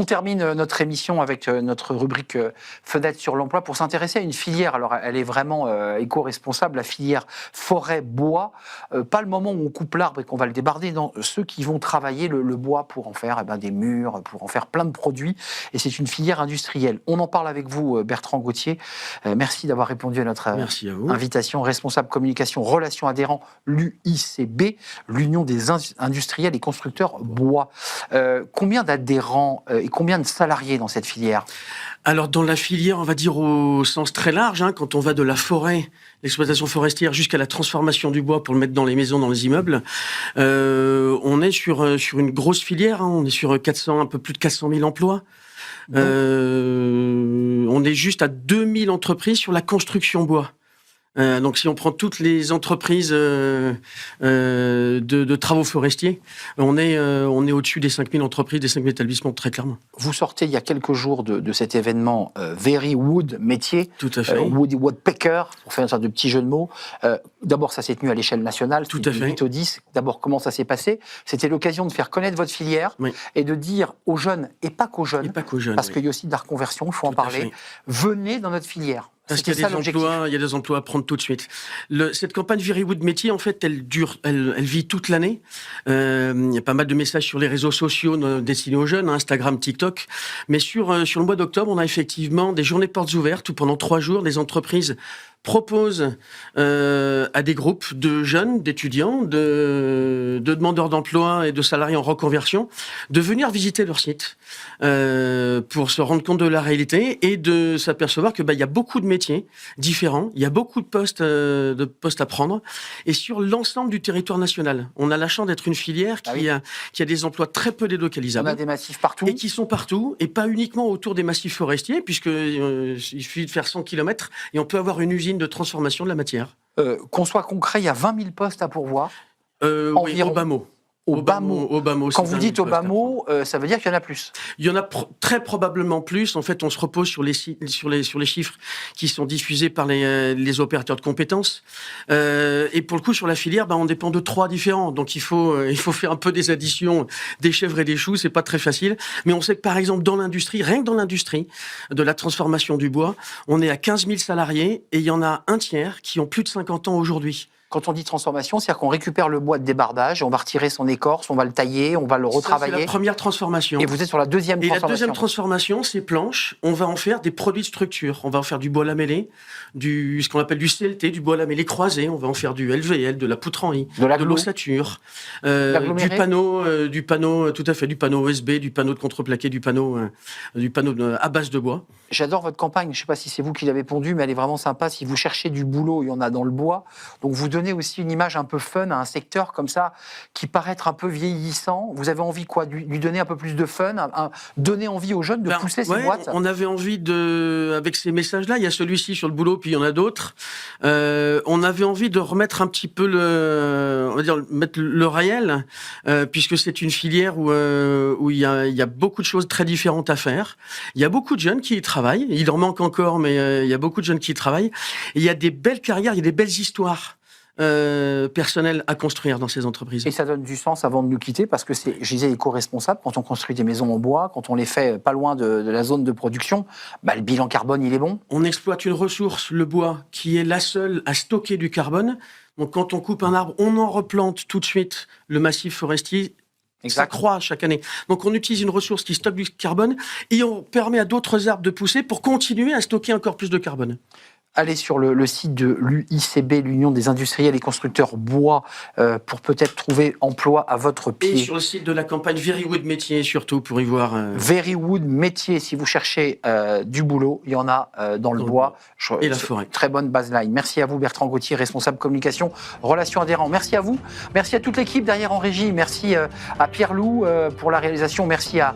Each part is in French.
On termine notre émission avec notre rubrique Fenêtre sur l'emploi pour s'intéresser à une filière. Alors, elle est vraiment éco-responsable, la filière forêt-bois. Pas le moment où on coupe l'arbre et qu'on va le débarder, non. Ceux qui vont travailler le bois pour en faire des murs, pour en faire plein de produits. Et c'est une filière industrielle. On en parle avec vous, Bertrand Gauthier. Merci d'avoir répondu à notre invitation. Responsable communication, relations adhérents, l'UICB, l'Union des industriels et constructeurs bois. Combien d'adhérents et combien de salariés dans cette filière ? Alors dans la filière, on va dire au sens très large, quand on va de la forêt, l'exploitation forestière, jusqu'à la transformation du bois pour le mettre dans les maisons, dans les immeubles, on est sur une grosse filière, on est sur un peu plus de 400 000 emplois. On est juste à 2000 entreprises sur la construction bois. Donc si on prend toutes les entreprises de travaux forestiers, on est au-dessus des 5000 entreprises, des 5000 établissements, très clairement. Vous sortez il y a quelques jours de cet événement Very Wood Métier, tout à fait. Woody Woodpecker, pour faire une sorte de petit jeu de mots. D'abord, ça s'est tenu à l'échelle nationale, tout à fait. 8 au 10. D'abord, comment ça s'est passé ? C'était l'occasion de faire connaître votre filière et de dire aux jeunes, et pas qu'aux jeunes, parce qu'il y a aussi de la reconversion, il faut en parler, venez dans notre filière. Parce qu'il y a des emplois à prendre tout de suite. Cette campagne Very Wood Métier, en fait, elle vit toute l'année. Il y a pas mal de messages sur les réseaux sociaux destinés aux jeunes, Instagram, TikTok. Mais sur le mois d'octobre, on a effectivement des journées portes ouvertes où pendant 3 jours, des entreprises proposent à des groupes de jeunes, d'étudiants, de demandeurs d'emploi et de salariés en reconversion de venir visiter leur site pour se rendre compte de la réalité et de s'apercevoir que il y a beaucoup de métiers différents, il y a beaucoup de postes à prendre et sur l'ensemble du territoire national. On a la chance d'être une filière qui a des emplois très peu délocalisables. On a des massifs partout. Et qui sont partout et pas uniquement autour des massifs forestiers puisque il suffit de faire 100 km et on peut avoir une usine de transformation de la matière. Qu'on soit concret, il y a 20 000 postes à pourvoir. Oui, au bas mot. Au bas mot. Quand vous dites au bas mot, ça veut dire qu'il y en a plus. Il y en a très probablement plus. En fait, on se repose sur les chiffres qui sont diffusés par les opérateurs de compétences. Et pour le coup, sur la filière, on dépend de 3 différents. Donc il faut faire un peu des additions, des chèvres et des choux. C'est pas très facile. Mais on sait que par exemple dans l'industrie, rien que dans l'industrie de la transformation du bois, on est à 15 000 salariés et il y en a un tiers qui ont plus de 50 ans aujourd'hui. Quand on dit transformation, c'est-à-dire qu'on récupère le bois de débardage, on va retirer son écorce, on va le tailler, on va le retravailler. C'est la première transformation. Et vous êtes sur la deuxième transformation. Et la deuxième transformation, c'est planches. On va en faire des produits de structure. On va en faire du bois lamellé, ce qu'on appelle du CLT, du bois lamellé croisé. On va en faire du LVL, de la poutre en I, de l'ossature, du panneau, tout à fait, du panneau OSB, du panneau de contreplaqué, du panneau à base de bois. J'adore votre campagne. Je ne sais pas si c'est vous qui l'avez pondue, mais elle est vraiment sympa. Si vous cherchez du boulot, il y en a dans le bois. Donc vous donnez aussi une image un peu fun à un secteur comme ça, qui paraît être un peu vieillissant. Vous avez envie lui donner un peu plus de fun, donner envie aux jeunes de pousser ces boîtes. On avait envie avec ces messages-là, il y a celui-ci sur le boulot, puis il y en a d'autres. On avait envie de remettre un petit peu mettre le réel, puisque c'est une filière où il y a beaucoup de choses très différentes à faire. Il y a beaucoup de jeunes qui y travaillent. Il en manque encore, mais il y a beaucoup de jeunes qui y travaillent. Et il y a des belles carrières, il y a des belles histoires personnelles à construire dans ces entreprises. Et ça donne du sens avant de nous quitter, parce que c'est, je disais, éco-responsable. Quand on construit des maisons en bois, quand on les fait pas loin de la zone de production, le bilan carbone, il est bon. On exploite une ressource, le bois, qui est la seule à stocker du carbone. Donc quand on coupe un arbre, on en replante tout de suite le massif forestier. Ça croît chaque année. Donc on utilise une ressource qui stocke du carbone et on permet à d'autres arbres de pousser pour continuer à stocker encore plus de carbone. Allez sur le site de l'UICB, l'Union des industriels et constructeurs bois, pour peut-être trouver emploi à votre pied. Et sur le site de la campagne Very Wood Métier, surtout, pour y voir... Very Wood Métier, si vous cherchez du boulot, il y en a dans le bois. Et la forêt. Très bonne baseline. Merci à vous, Bertrand Gauthier, responsable communication, relations adhérents. Merci à vous. Merci à toute l'équipe derrière en régie. Merci à Pierre Loup pour la réalisation. Merci à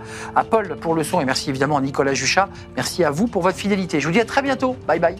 Paul pour le son. Et merci évidemment à Nicolas Juchat. Merci à vous pour votre fidélité. Je vous dis à très bientôt. Bye bye.